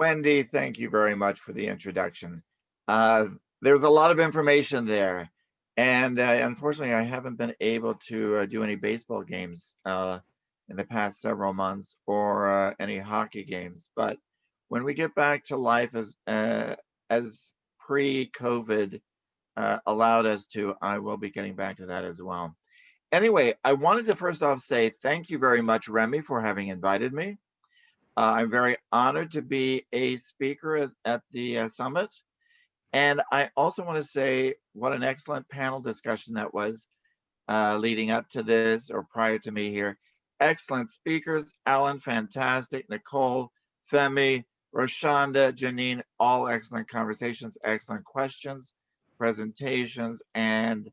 Wendy, thank you very much for the introduction. Uh, there's a lot of information there, and unfortunately, I haven't been able to do any baseball games in the past several months or any hockey games. But when we get back to life as pre-COVID allowed us to, I will be getting back to that as well. Anyway, I wanted to first off say thank you very much, Remi, for having invited me. I'm very honored to be a speaker at the summit. And I also want to say what an excellent panel discussion that was leading up to this or prior to me here. Excellent speakers, Alan, fantastic, Nicole, Femi, Roshanda, Janine, all excellent conversations, excellent questions, presentations, and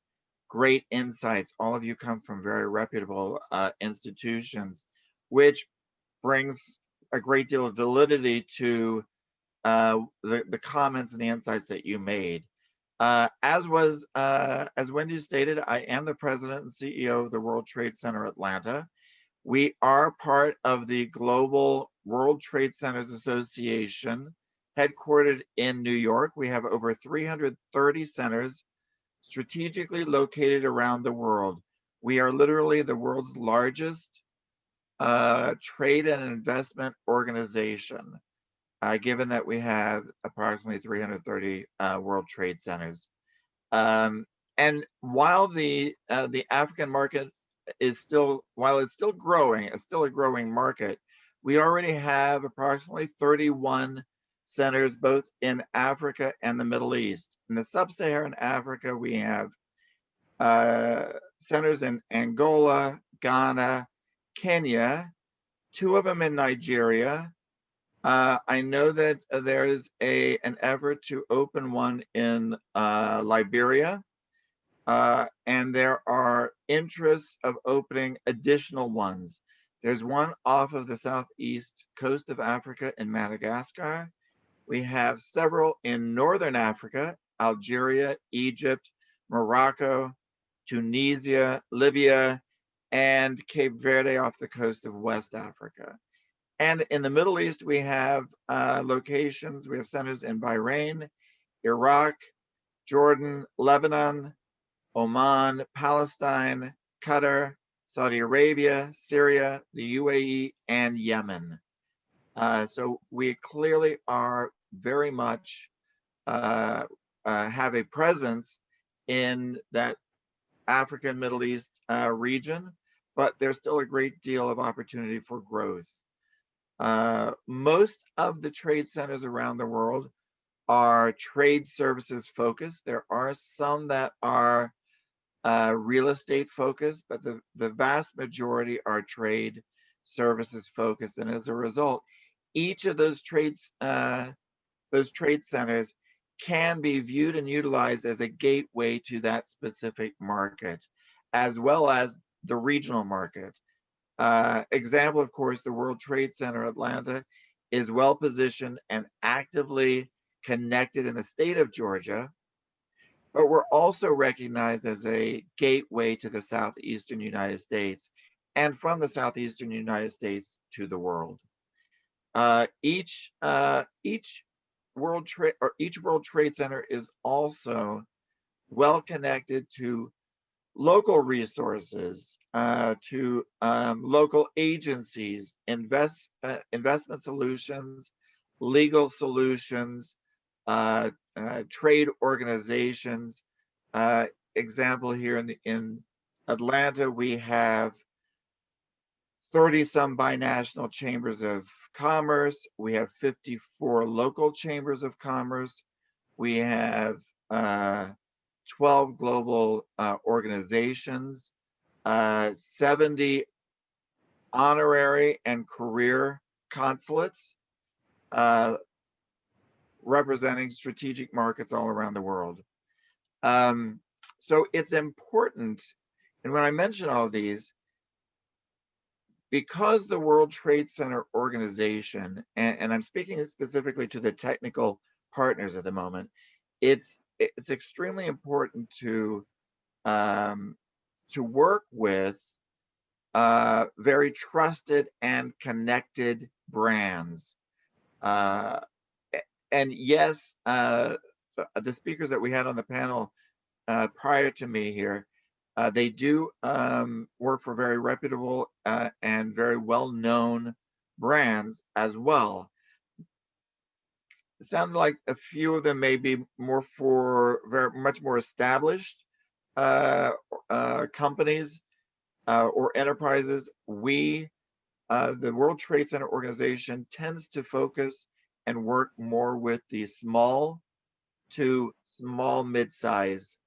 great insights. All of you come from very reputable institutions, which brings a great deal of validity to the comments and the insights that you made. As Wendy stated, I am the president and CEO of the World Trade Center Atlanta. We are part of the Global World Trade Centers Association, headquartered in New York. We have over 330 centers strategically located around the world. We are literally the world's largest trade and investment organization, given that we have approximately 330 World Trade Centers. And while the African market is still, while it's still growing, it's still a growing market, we already have approximately 31 centers both in Africa and the Middle East. In the sub-Saharan Africa, we have centers in Angola, Ghana, Kenya, 2 of them in Nigeria. I know that there is an effort to open one in Liberia, and there are interests of opening additional ones. There's one off of the southeast coast of Africa in Madagascar. We have several in northern Africa, Algeria, Egypt, Morocco, Tunisia, Libya, and Cape Verde off the coast of West Africa. And in the Middle East, we have locations, we have centers in Bahrain, Iraq, Jordan, Lebanon, Oman, Palestine, Qatar, Saudi Arabia, Syria, the UAE, and Yemen. So we clearly are very much have a presence in that African Middle East region, but there's still a great deal of opportunity for growth. Most of the trade centers around the world are trade services focused. There are some that are real estate focused, but the vast majority are trade services focused. And as a result, each of those trade centers can be viewed and utilized as a gateway to that specific market, as well as the regional market. Example, of course, the World Trade Center Atlanta is well positioned and actively connected in the state of Georgia, but we're also recognized as a gateway to the southeastern United States and from the southeastern United States to the world. Each World Trade Center is also well connected to local resources, to local agencies, investment solutions, legal solutions, trade organizations. Example here in Atlanta, we have 30 some binational chambers of commerce. We have 54 local chambers of commerce. We have 12 global organizations, 70 honorary and career consulates, representing strategic markets all around the world. So it's important, and when I mention all of these, because the World Trade Center organization, and I'm speaking specifically to the technical partners at the moment, it's extremely important to work with very trusted and connected brands. and yes, the speakers that we had on the panel prior to me here, they do work for very reputable and very well-known brands as well. It sounded like a few of them may be more for very much more established uh, companies or enterprises. The World Trade Center organization, tends to focus and work more with the small to small mid-size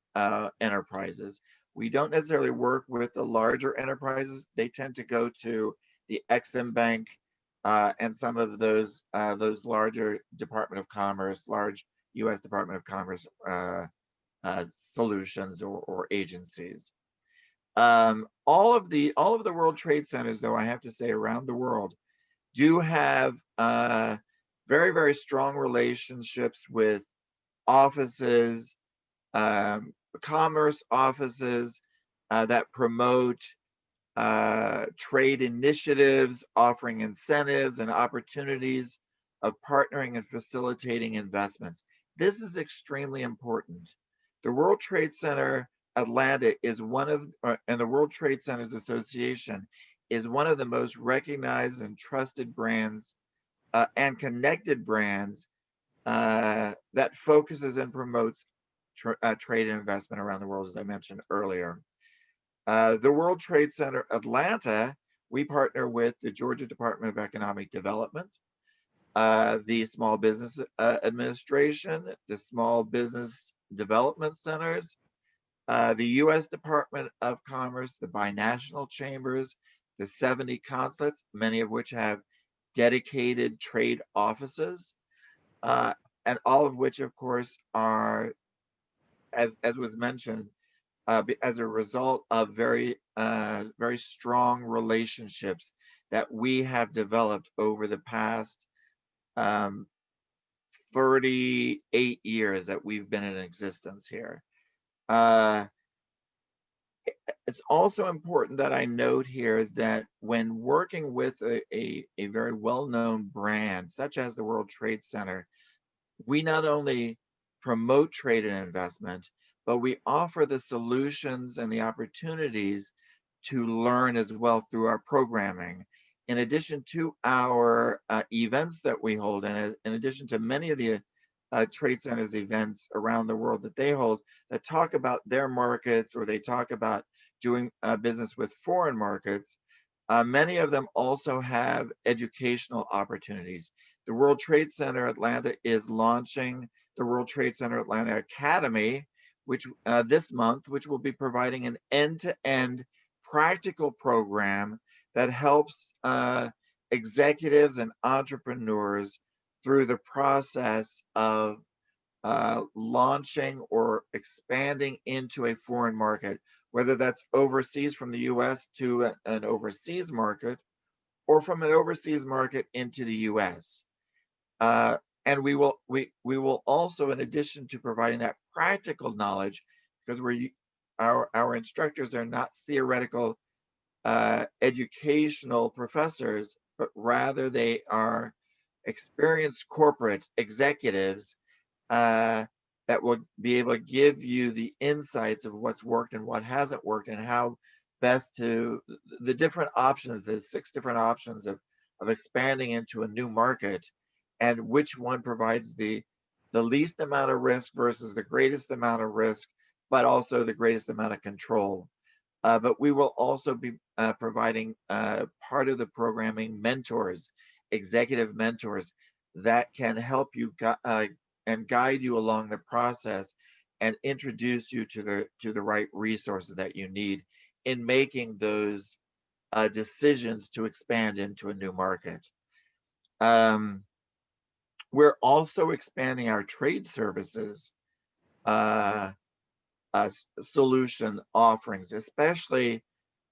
enterprises. We don't necessarily work with the larger enterprises. They tend to go to the Exim Bank and some of those larger Department of Commerce, large U.S. Department of Commerce solutions or agencies. All of the World Trade Centers, though, I have to say, around the world, do have very, very strong relationships with offices, commerce offices that promote trade initiatives, offering incentives and opportunities of partnering and facilitating investments. This is extremely important. The World Trade Center Atlanta is one of, and the World Trade Centers Association is one of the most recognized and trusted brands and connected brands that focuses and promotes trade and investment around the world, as I mentioned earlier. The World Trade Center Atlanta, we partner with the Georgia Department of Economic Development, the Small Business Administration, the Small Business Development Centers, the U.S. Department of Commerce, the binational chambers, the 70 consulates, many of which have dedicated trade offices, uh, and all of which, of course, are, as was mentioned, as a result of very strong relationships that we have developed over the past 38 years that we've been in existence here. Uh, it's also important that I note here that when working with a very well-known brand, such as the World Trade Center, we not only promote trade and investment, but we offer the solutions and the opportunities to learn as well through our programming. In addition to our events that we hold, and in addition to many of the trade centers events around the world that they hold that talk about their markets, or they talk about doing business with foreign markets, many of them also have educational opportunities. The World Trade Center Atlanta is launching the World Trade Center Atlanta Academy, which this month, which will be providing an end-to-end practical program that helps executives and entrepreneurs through the process of launching or expanding into a foreign market, whether that's overseas from the US to an overseas market, or from an overseas market into the US. And we will also, in addition to providing that practical knowledge, because our instructors are not theoretical educational professors, but rather they are experienced corporate executives that will be able to give you the insights of what's worked and what hasn't worked, and how best to the different options, the 6 different options of expanding into a new market, and which one provides the least amount of risk versus the greatest amount of risk, but also the greatest amount of control. But we will also be providing part of the programming mentors, executive mentors that can help you and guide you along the process and introduce you to the right resources that you need in making those decisions to expand into a new market. We're also expanding our trade services solution offerings, especially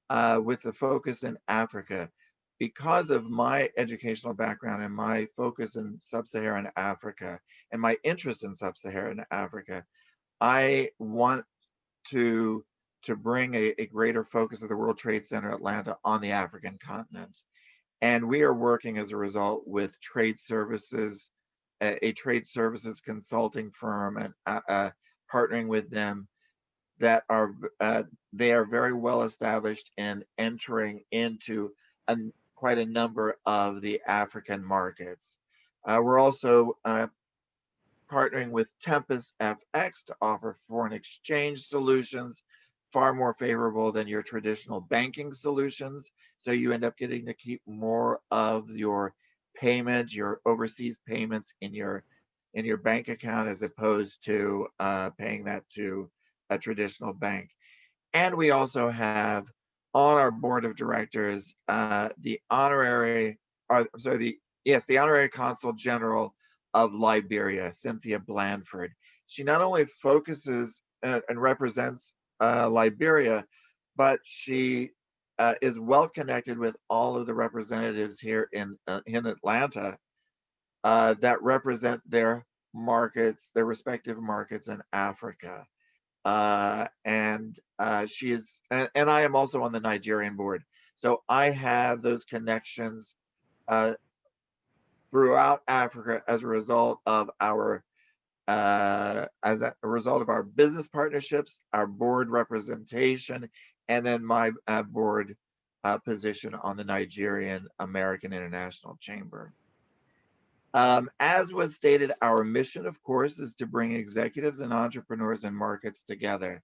with the focus in Africa. Because of my educational background and my focus in sub-Saharan Africa and my interest in sub-Saharan Africa, I want to bring a greater focus of the World Trade Center Atlanta on the African continent. And we are working as a result with trade services a trade services consulting firm and partnering with them that are they are very well established in entering into a, quite a number of the African markets. We're also partnering with Tempest FX to offer foreign exchange solutions far more favorable than your traditional banking solutions. So you end up getting to keep more of your payment, your overseas payments in your bank account as opposed to paying that to a traditional bank. And we also have on our board of directors the honorary, sorry, the honorary consul general of Liberia, Cynthia Blandford. She not only focuses and represents Liberia, but she is well connected with all of the representatives here in Atlanta that represent their markets, their respective markets in Africa. She is, and I am also on the Nigerian board. So I have those connections throughout Africa as a result of our business partnerships, our board representation, and then my board position on the Nigerian American International Chamber. As was stated, our mission, of course, is to bring executives and entrepreneurs and markets together.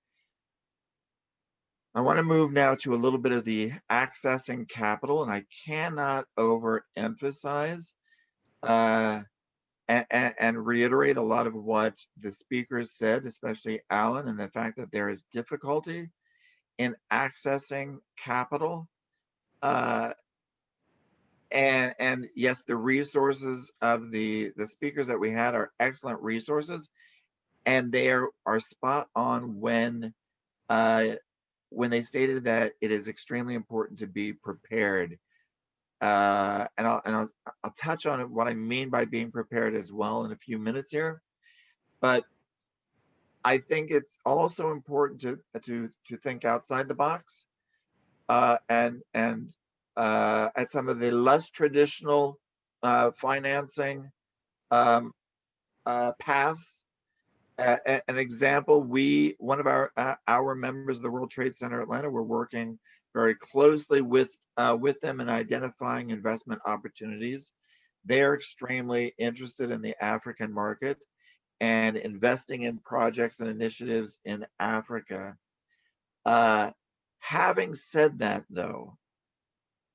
I want to move now to a little bit of the accessing capital, and I cannot overemphasize and reiterate a lot of what the speakers said, especially Alan, and the fact that there is difficulty in accessing capital. And yes, the resources of the speakers that we had are excellent resources, and they are spot on when they stated that it is extremely important to be prepared. And I'll touch on what I mean by being prepared as well in a few minutes here. But I think it's also important to think outside the box and at some of the less traditional financing paths. An example, one of our members of the World Trade Center Atlanta, we're working very closely with them in identifying investment opportunities. They are extremely interested in the African market and investing in projects and initiatives in Africa. Having said that, though,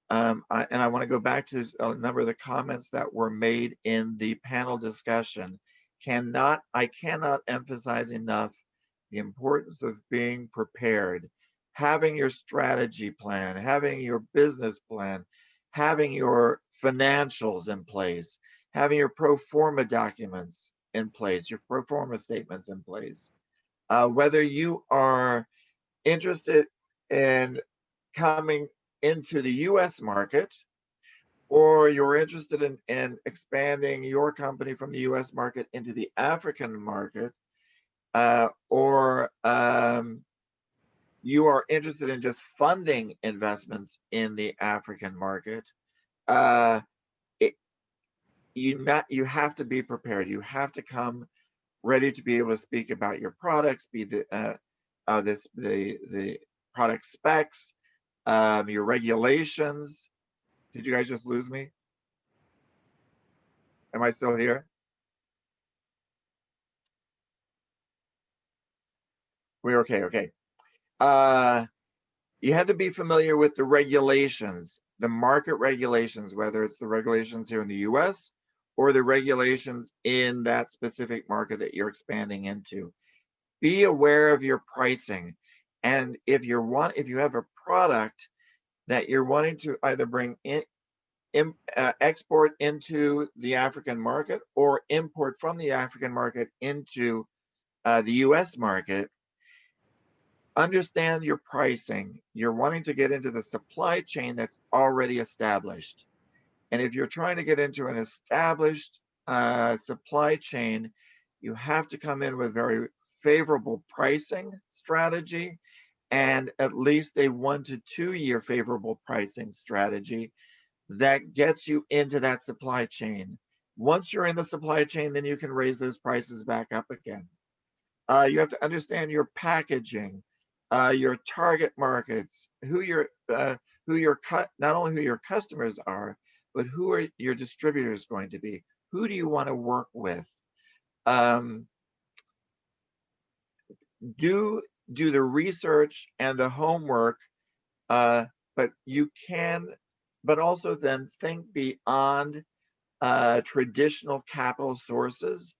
I want to go back to a number of the comments that were made in the panel discussion. I cannot emphasize enough the importance of being prepared, having your strategy plan, having your business plan, having your financials in place, having your pro forma documents in place, your pro forma statements in place. Whether you are interested in coming into the US market, or you're interested in expanding your company from the US market into the African market, or you are interested in just funding investments in the African market, you have to be prepared. You have to come ready to be able to speak about your products, be the product specs, your regulations. Did you guys just lose me? Am I still here? We're okay, okay. You had to be familiar with the regulations, the market regulations, whether it's the regulations here in the US or the regulations in that specific market that you're expanding into. Be aware of your pricing. And if you have a product that you're wanting to either bring in, export into the African market or import from the African market into the US market, understand your pricing. You're wanting to get into the supply chain that's already established. And if you're trying to get into an established supply chain, you have to come in with very favorable pricing strategy and at least a 1 to 2 year favorable pricing strategy that gets you into that supply chain. Once you're in the supply chain, then you can raise those prices back up again. You have to understand your packaging, your target markets, not only who your customers are, but who are your distributors going to be? Who do you want to work with? Um, do the research and the homework, but you can, but also then think beyond traditional capital sources.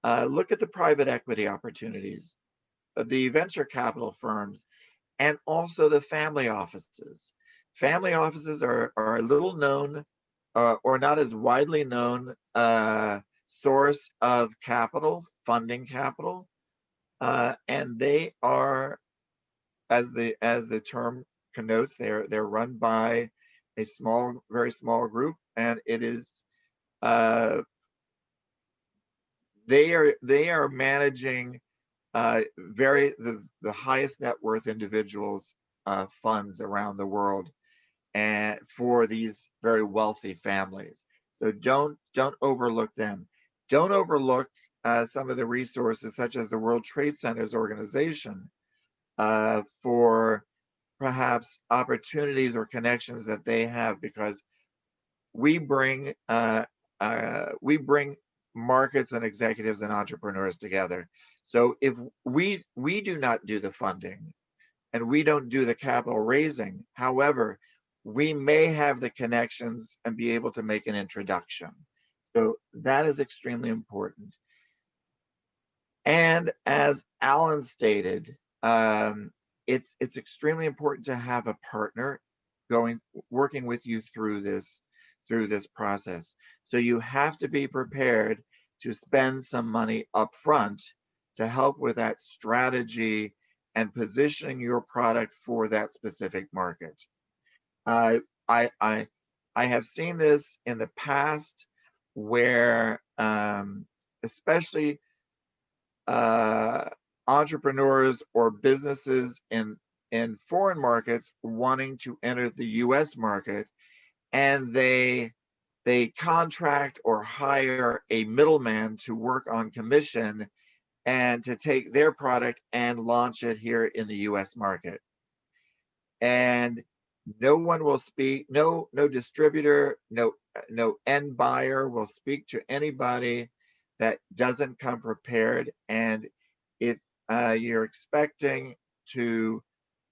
Look at the private equity opportunities, the venture capital firms, and also the family offices. Family offices are a little known or not as widely known source of capital, funding capital, and they are, as the term connotes, they're run by a small, very small group, and it is they are managing the highest net worth individuals funds around the world, and for these very wealthy families. So don't overlook them. Don't overlook some of the resources such as the World Trade Centers organization for perhaps opportunities or connections that they have, because we bring markets and executives and entrepreneurs together. So if we do not do the funding and we don't do the capital raising, however, we may have the connections and be able to make an introduction. So that is extremely important. And as Alan stated, it's extremely important to have a partner working with you through this process. So you have to be prepared to spend some money up front to help with that strategy and positioning your product for that specific market. I I have seen this in the past where especially entrepreneurs or businesses in foreign markets wanting to enter the US market, and they contract or hire a middleman to work on commission and to take their product and launch it here in the US market. And no one will speak, no distributor, no end buyer will speak to anybody that doesn't come prepared. And if you're expecting to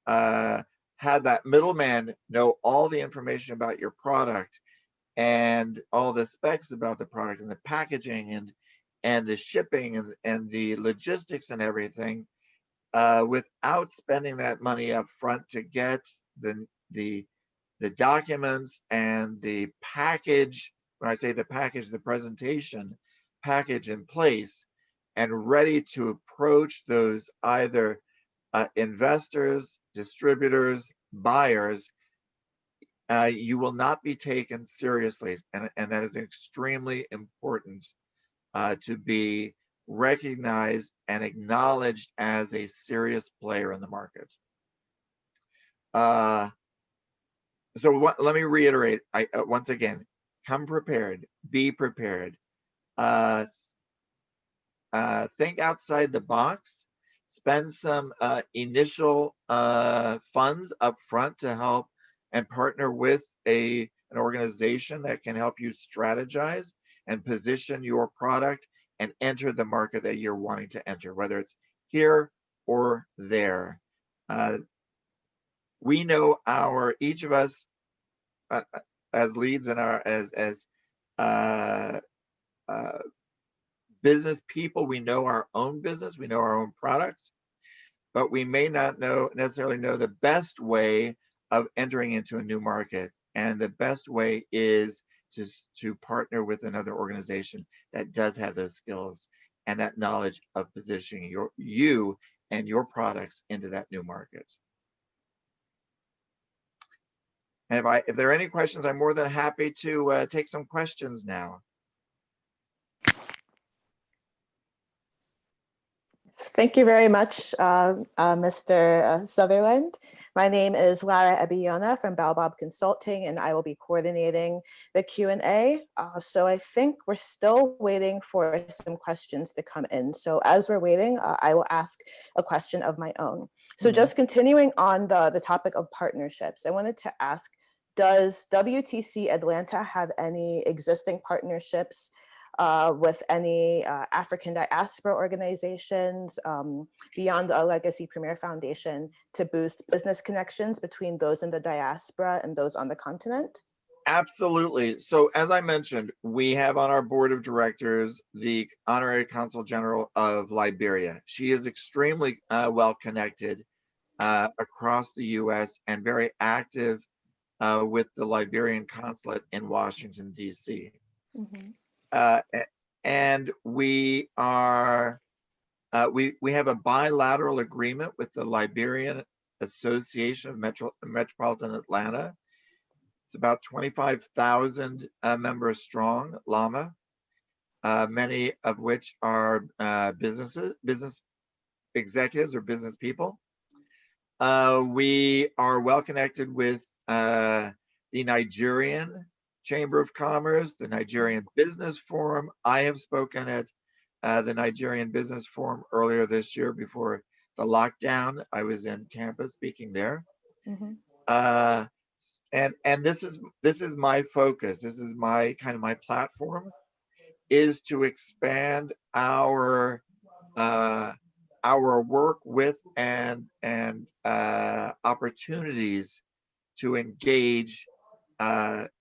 have that middleman know all the information about your product and all the specs about the product and the packaging and the shipping and the logistics and everything, without spending that money up front to get the documents and the package. When I say the package, the presentation package in place and ready to approach those either investors, distributors, buyers, you will not be taken seriously. And that is extremely important to be recognized and acknowledged as a serious player in the market. Let me reiterate once again, come prepared, be prepared. Think outside the box, spend some initial funds up front to help and partner with an organization that can help you strategize and position your product and enter the market that you're wanting to enter, whether it's here or there. We know each of us as leads in our as business people, we know our own business, we know our own products, but we may not necessarily know the best way of entering into a new market. And the best way is to partner with another organization that does have those skills and that knowledge of positioning you and your products into that new market. And if there are any questions, I'm more than happy to take some questions now. Thank you very much, Mr. Sutherland. My name is Lara Ebiona from Baobab Consulting, and I will be coordinating the Q&A. So I think we're still waiting for some questions to come in. So as we're waiting, I will ask a question of my own. So just continuing on the topic of partnerships, I wanted to ask, does WTC Atlanta have any existing partnerships with any African diaspora organizations beyond the Legacy Premier Foundation to boost business connections between those in the diaspora and those on the continent? Absolutely. So as I mentioned, we have on our board of directors the Honorary Consul General of Liberia. She is extremely well connected across the US and very active with the Liberian consulate in Washington, DC. And we are we have a bilateral agreement with the Liberian Association of Metropolitan Atlanta. It's about 25,000 members strong, LAMA, many of which are business executives or business people. We are well connected with the Nigerian Chamber of Commerce, the Nigerian Business Forum. I have spoken at the Nigerian Business Forum earlier this year before the lockdown. I was in Tampa speaking there. And this is my focus. This is my kind of my platform, is to expand our work with and opportunities to engage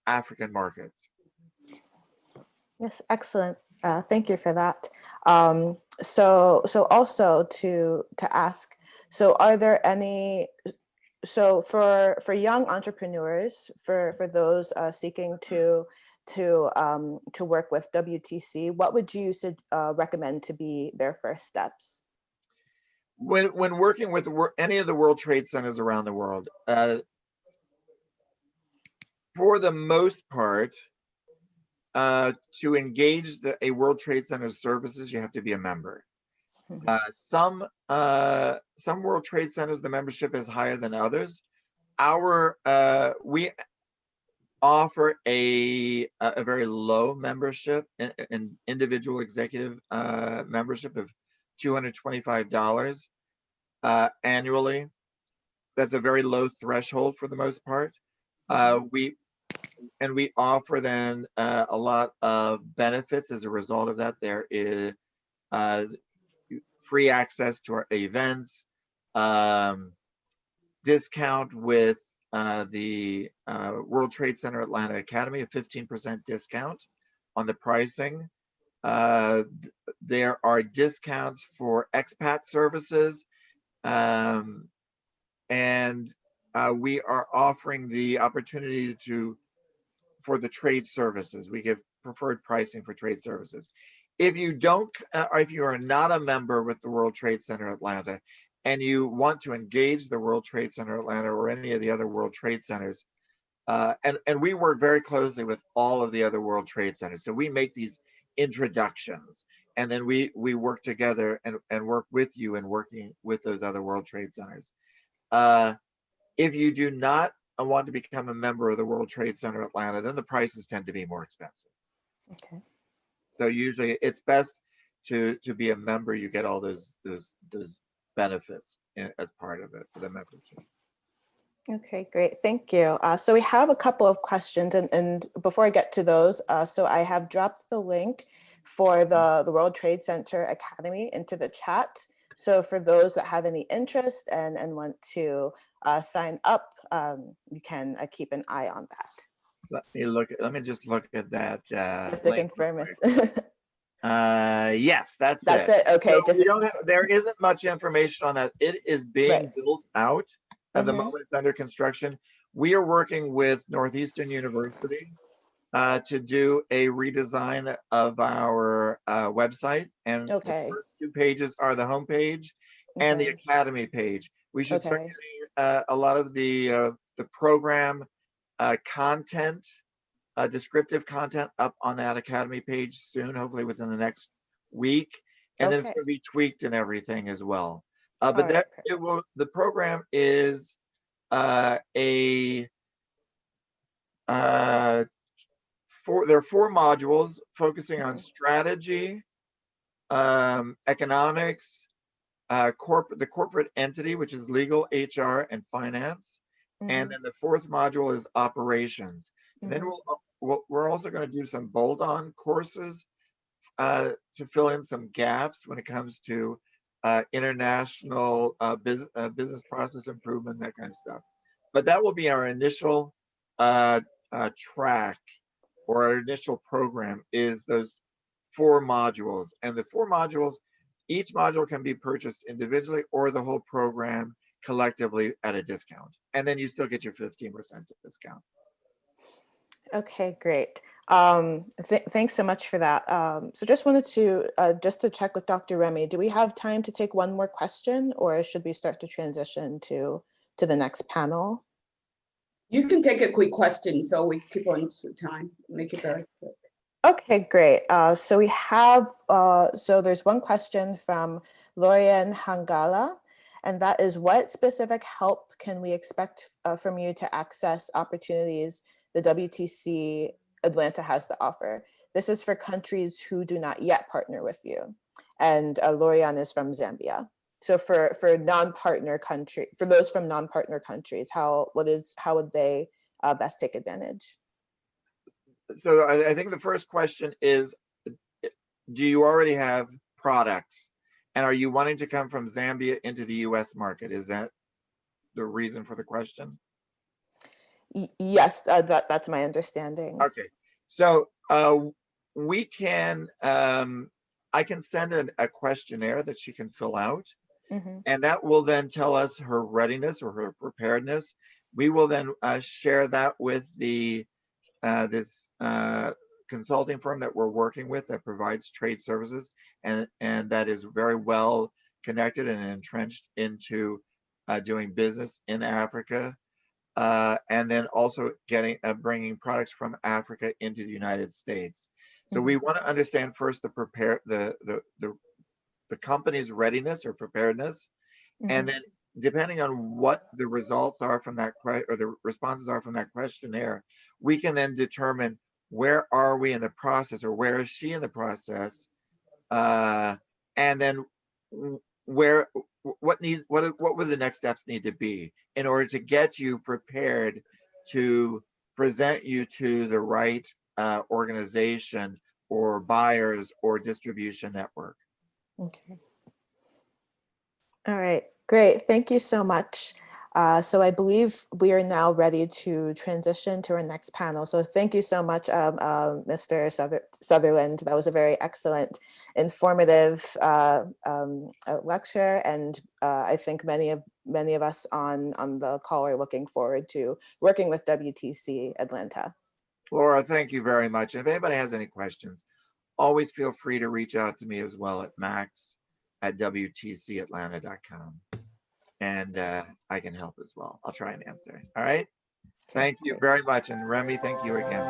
African markets. Yes, excellent. Thank you for that. So also to ask, so are there any, so for young entrepreneurs, for those seeking to work with WTC, what would you recommend to be their first steps? When working with any of the World Trade Centers around the world, for the most part, to engage a World Trade Center services, you have to be a member. Some World Trade Centers, the membership is higher than others. We offer a very low membership, an individual executive membership of $225 annually. That's a very low threshold for the most part. We offer then a lot of benefits as a result of that. There is free access to our events, discount with the World Trade Center Atlanta Academy, a 15% discount on the pricing. There are discounts for expat services, and we are offering the opportunity for the trade services. We give preferred pricing for trade services. If you don't, or if you are not a member with the World Trade Center Atlanta, and you want to engage the World Trade Center Atlanta or any of the other World Trade Centers, and we work very closely with all of the other World Trade Centers. So we make these introductions, and then we work together and work with you and working with those other World Trade Centers. If you do not want to become a member of the World Trade Center Atlanta, then the prices tend to be more expensive. Okay. So usually it's best to be a member. You get all those benefits as part of it for the membership. Okay, great. Thank you. So we have a couple of questions, and before I get to those, so I have dropped the link for the World Trade Center Academy into the chat. So for those that have any interest and want to sign up, you can keep an eye on that. Let me just look at that. Just to confirm it. Yes, that's it. Okay. So there isn't much information on that. It is being built out. At the moment, it's under construction. We are working with Northeastern University to do a redesign of our website. And the first two pages are the homepage and the Academy page. We should start getting a lot of the program content, descriptive content up on that Academy page soon, hopefully within the next week. and then it's Okay. going to be tweaked and everything as well. All But right. that it will. The program is a there are 4 modules focusing on Mhm, strategy, economics, the corporate entity, which is legal, HR, and finance. And mhm, then the 4th module is operations. And then mhm, we're also going to do some bolt-on courses to fill in some gaps when it comes to international business process improvement, that kind of stuff. But that will be our initial uh, track, or our initial program, is those 4 modules. And the 4 modules, each module can be purchased individually or the whole program collectively at a discount. And then you still get your 15% discount. Okay, great. Thanks so much for that. So just wanted to just to check with Dr. Remi, do we have time to take one more question, or should we start to transition to the next panel? You can take a quick question so we keep on to time. Make it very quick. Okay, great. So we have, so there's one question from Lorian Hangala, and that is, what specific help can we expect from you to access opportunities the WTC Atlanta has to offer? This is for countries who do not yet partner with you. And Lorian is from Zambia. So for non-partner country, for those from non-partner countries, how would they best take advantage? So I think the first question is, do you already have products? And are you wanting to come from Zambia into the US market? Is that the reason for the question? Yes, that's my understanding. Okay. So we can, I can send a questionnaire that she can fill out, Mm-hmm. and that will then tell us her readiness or her preparedness. We will then share that with this consulting firm that we're working with that provides trade services, and that is very well connected and entrenched into doing business in Africa, and then also bringing products from Africa into the United States. So Mm-hmm. we want to understand first the company's readiness or preparedness, and Mm-hmm. then depending on what the results are from that or the responses are from that questionnaire, we can then determine where are we in the process, or where is she in the process, and then where what would the next steps need to be in order to get you prepared to present you to the right organization or buyers or distribution network. Okay. All right, great. Thank you so much. So I believe we are now ready to transition to our next panel. So thank you so much, Mr. Sutherland. That was a very excellent, informative lecture, and I think many of us on the call are looking forward to working with WTC Atlanta. Laura, thank you very much. And if anybody has any questions, always feel free to reach out to me as well at max@wtcatlanta.com. And I can help as well. I'll try and answer. All right. Okay, Thank you great. very much. And Remi, thank you again.